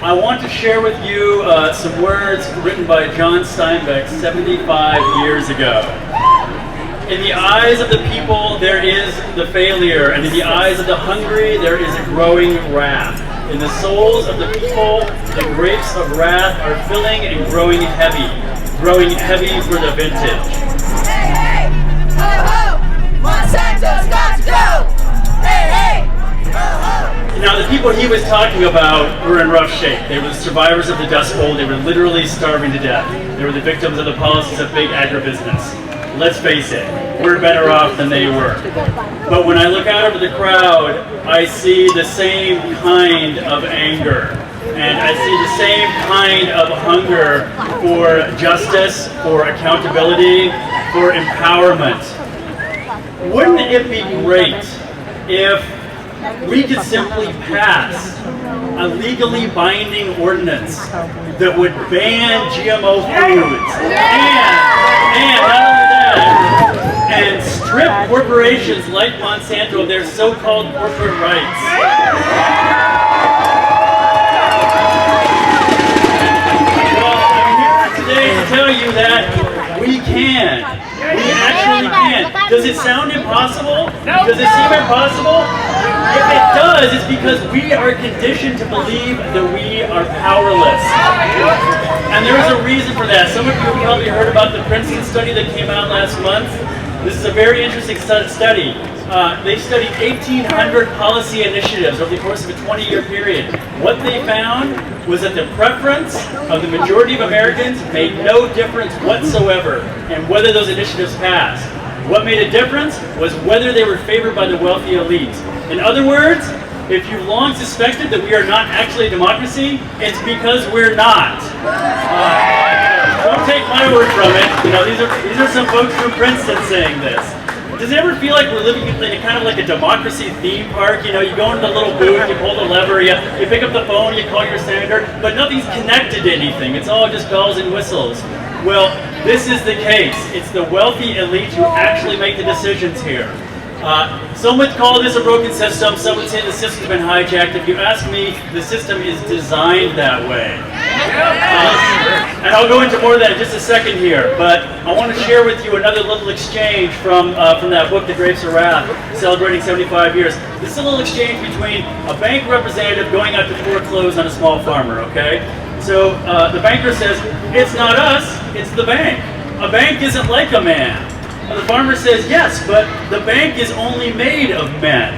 I want to share with you some words written by John Steinbeck 75 years ago. In the eyes of the people, there is the failure, and in the eyes of the hungry, there is a growing wrath. In the souls of the people, the grapes of wrath are filling and growing heavy for the vintage. Hey, hey, ho, ho, Monsanto's got to go! Hey, hey, ho, ho! Now, the people he was talking about were in rough shape. They were the survivors of the Dust Bowl. They were literally starving to death. They were the victims of the policies of big agribusiness. Let's face it, we're better off than they were. But when I look out over the crowd, I see the same kind of anger. And I see the same kind of hunger for justice, for accountability, for empowerment. Wouldn't it be great if we could simply pass a legally binding ordinance that would ban GMO foods and not only that, and strip corporations like Monsanto of their so-called corporate rights? Well, I'm here today to tell you that we can. We actually can. Does it sound impossible? Does it seem impossible? If it does, it's because we are conditioned to believe that we are powerless. And there's a reason for that. Some of you have probably heard about the Princeton study that came out last month. This is a very interesting study. They studied 1,800 policy initiatives over the course of a 20-year period. What they found was that the preference of the majority of Americans made no difference whatsoever in whether those initiatives passed. What made a difference was whether they were favored by the wealthy elite. In other words, if you've long suspected that we are not actually a democracy, it's because we're not. Don't take my word from it. You know, these are some folks from Princeton saying this. Does it ever feel like we're living in a kind of like a democracy theme park? You know, you go into the little booth, you pull the lever, you pick up the phone, you call your senator, but nothing's connected to anything. It's all just bells and whistles. Well, this is the case. It's the wealthy elite who actually make the decisions here. Some would call this a broken system. Some would say the system's been hijacked. If you ask me, the system is designed that way. And I'll go into more of that in just a second here. But I want to share with you another little exchange from that book, The Grapes of Wrath, celebrating 75 years. This is a little exchange between a bank representative going out to foreclose on a small farmer, okay? So the banker says, "It's not us, it's the bank. A bank isn't like a man." And the farmer says, "Yes, but the bank is only made of men."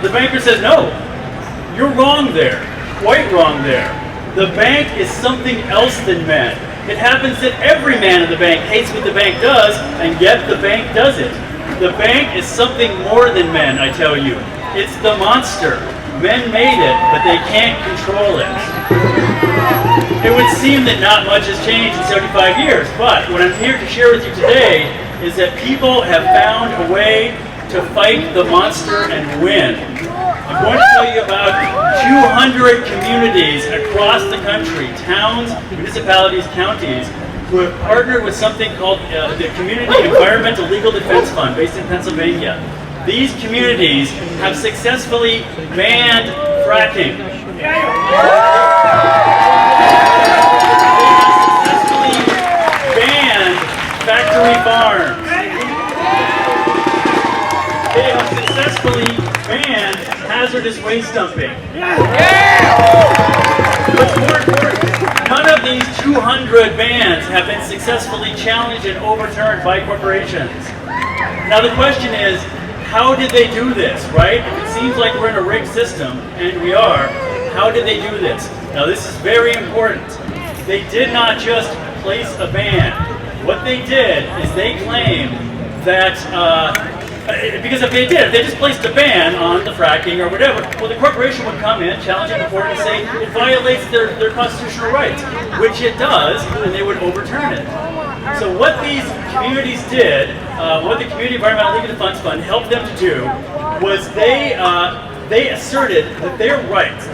The banker says, "No, you're wrong there, quite wrong there. The bank is something else than men. It happens that every man in the bank hates what the bank does, and yet the bank does it. The bank is something more than men, I tell you. It's the monster. Men made it, but they can't control it." It would seem that not much has changed in 75 years, but what I'm here to share with you today is that people have found a way to fight the monster and win. I'm going to tell you about 200 communities across the country, towns, municipalities, counties, who have partnered with something called the Community Environmental Legal Defense Fund, based in Pennsylvania. These communities have successfully banned fracking. Factory farms. They have successfully banned hazardous waste dumping. What's more important, none of these 200 bans have been successfully challenged and overturned by corporations. Now the question is, how did they do this, right? If it seems like we're in a rigged system, and we are, how did they do this? Now this is very important. They did not just place a ban. What they did is they claimed that, because if they just placed a ban on the fracking or whatever, well, the corporation would come in, challenge it in court and say it violates their constitutional rights, which it does, and they would overturn it. So what these communities did, what the Community Environmental Legal Defense Fund helped them to do, was they asserted that their rights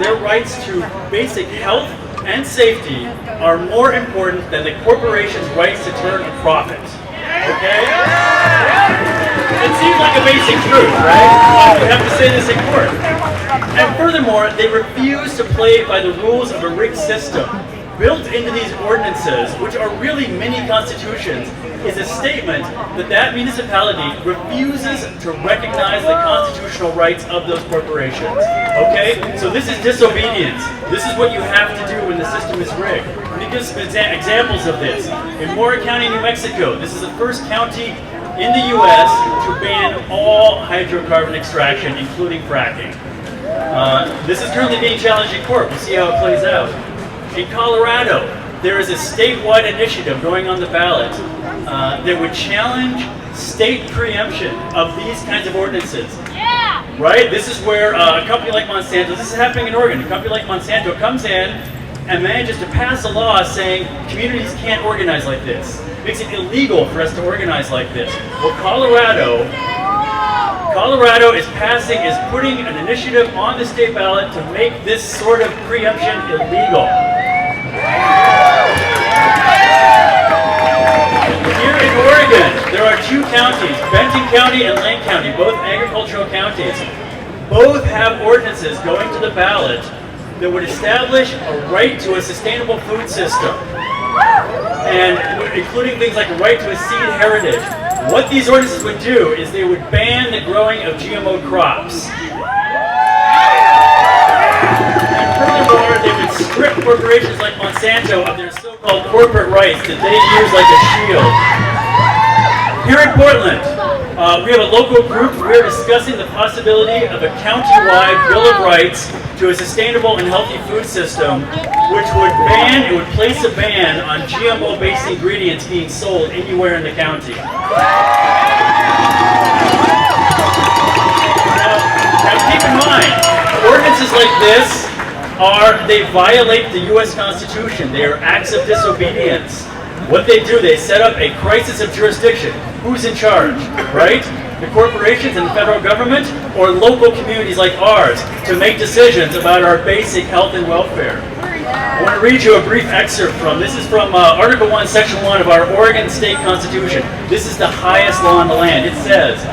to basic health and safety are more important than the corporation's rights to turn a profit. Okay? It seems like a basic truth, right? We have to say this in court. And furthermore, they refuse to play by the rules of a rigged system. Built into these ordinances, which are really mini constitutions, is a statement that that municipality refuses to recognize the constitutional rights of those corporations. Okay? So this is disobedience. This is what you have to do when the system is rigged. Let me give some examples of this. In Mora County, New Mexico, this is the first county in the U.S. to ban all hydrocarbon extraction, including fracking. This is currently being challenged in court. We'll see how it plays out. In Colorado, there is a statewide initiative going on the ballot that would challenge state preemption of these kinds of ordinances. Yeah. Right? This is where a company like Monsanto, this is happening in Oregon, a company like Monsanto comes in and manages to pass a law saying communities can't organize like this. It makes it illegal for us to organize like this. Well, Colorado is putting an initiative on the state ballot to make this sort of preemption illegal. Here in Oregon, there are two counties, Benton County and Lane County, both agricultural counties. Both have ordinances going to the ballot that would establish a right to a sustainable food system, and including things like a right to a seed heritage. What these ordinances would do is they would ban the growing of GMO crops. And furthermore, they would strip corporations like Monsanto of their so-called corporate rights that they use like a shield. Here in Portland, we have a local group. We're discussing the possibility of a county-wide Bill of Rights to a sustainable and healthy food system, which would place a ban on GMO-based ingredients being sold anywhere in the county. Now keep in mind, ordinances like this they violate the U.S. Constitution. They are acts of disobedience. What they do, they set up a crisis of jurisdiction. Who's in charge, right? The corporations and the federal government, or local communities like ours to make decisions about our basic health and welfare. I want to read you a brief excerpt this is from Article 1, Section 1 of our Oregon State Constitution. This is the highest law in the land. It says,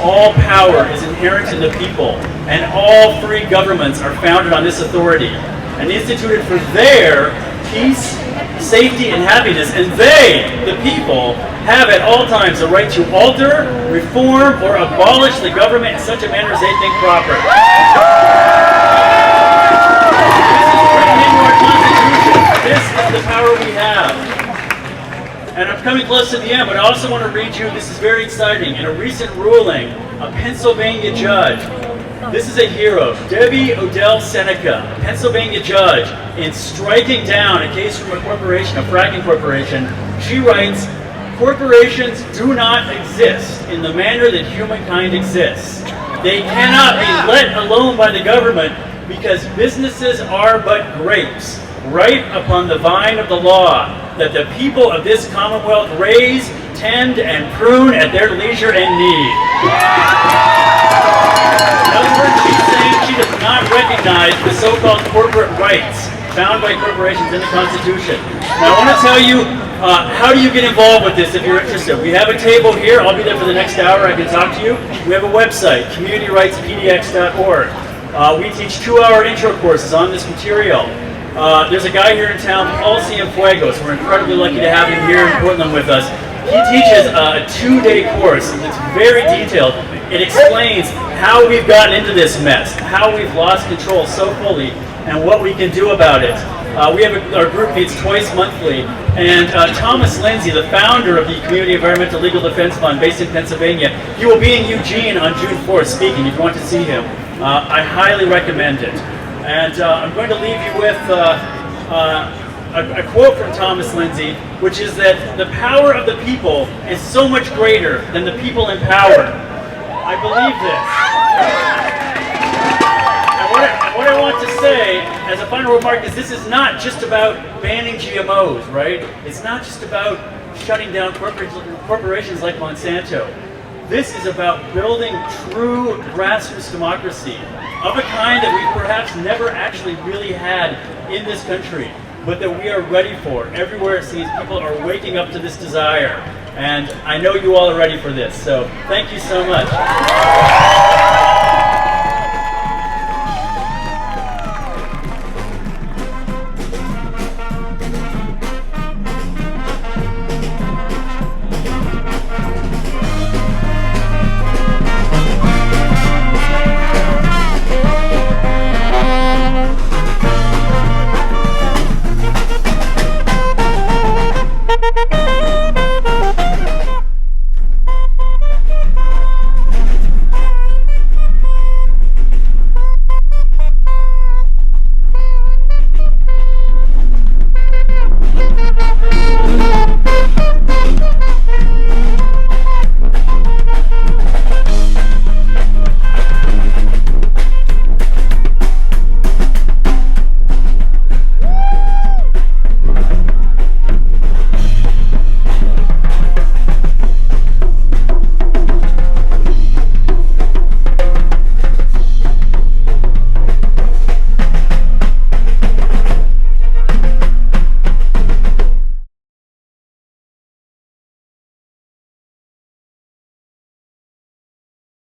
all power is inherent in the people, and all free governments are founded on this authority, and instituted for their peace, safety, and happiness, and they, the people, have at all times the right to alter, reform, or abolish the government in such a manner as they think proper. This is the power we have. And I'm coming close to the end, but I also want to read you, this is very exciting. In a recent ruling, a Pennsylvania judge, this is a hero, Debbie Odell Seneca, a Pennsylvania judge, in striking down a case from a corporation, a fracking corporation, she writes, corporations do not exist in the manner that humankind exists. They cannot be let alone by the government because businesses are but grapes, ripe upon the vine of the law, that the people of this commonwealth raise, tend, and prune at their leisure and need. In other words, she's saying she does not recognize the so-called corporate rights found by corporations in the Constitution. Now I want to tell you, how do you get involved with this if you're interested? We have a table here. I'll be there for the next hour. I can talk to you. We have a website, communityrightspdx.org. We teach 2-hour intro courses on this material. There's a guy here in town, Paul Cienfuegos. We're incredibly lucky to have him here in Portland with us. He teaches a 2-day course. It's very detailed. It explains how we've gotten into this mess, how we've lost control so fully, and what we can do about it. Our group meets twice monthly, and Thomas Lindsay, the founder of the Community Environmental Legal Defense Fund based in Pennsylvania, he will be in Eugene on June 4th speaking if you want to see him. I highly recommend it. And I'm going to leave you with a quote from Thomas Lindsay, which is that the power of the people is so much greater than the people in power. I believe this. And what I want to say as a final remark is this is not just about banning GMOs, right? It's not just about shutting down corporations like Monsanto. This is about building true grassroots democracy of a kind that we perhaps never actually really had in this country, but that we are ready for. Everywhere it seems people are waking up to this desire. And I know you all are ready for this, so thank you so much.